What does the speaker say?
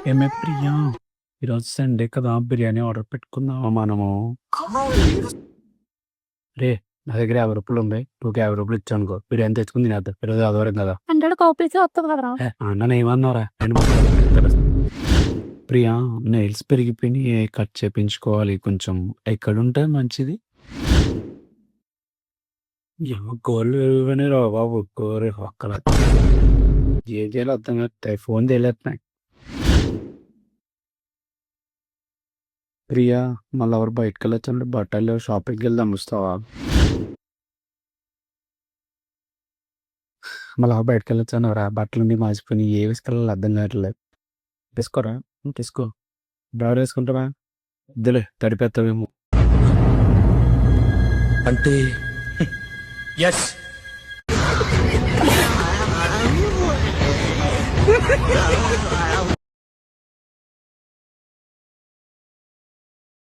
ఏమే ప్రియా, ఈరోజు సండే కదా బిర్యానీ ఆర్డర్ పెట్టుకుందామా మనము? రే, నా దగ్గర 50 రూపాయలు ఉంది. 50 రూపాయలు ఇచ్చాను అనుకో, బిర్యానీ తెచ్చుకుని తినేద్దాం. ఈరోజు ఆదివారం కదా. 100 కాపీసే వస్తది కదరా! అన్న ఏమన్నావురా? ప్రియా, నెయిల్స్ పెరిగిపోయినాయి, కట్ చేపించుకోవాలి. కొంచెం ఎక్కడుంటే మంచిది? గోళ్ళు పెరిగిపోయినాయి రా బాబు, కోరి ఒక్కల ఏం చేయాలో అర్థం కావట్లేదు. ఫోన్ తేలేస్తున్నాయి. ప్రియా, మళ్ళీ ఎవరు బయటకు వెళ్ళొచ్చంటే బట్టలు షాపింగ్కి వెళ్దాం, వస్తావా? మళ్ళీ ఎవరు బయటకు వెళ్ళొచ్చాను రా, బట్టలు మార్చిపోయి ఏ వేసుకెళ్ళాలి అర్థం కావట్లేదు. తీసుకోరా, తీసుకో. డ్రైవర్ వేసుకుంటావా? ఇద్దలే తడిపేస్తావేమో. అంటే ఎస్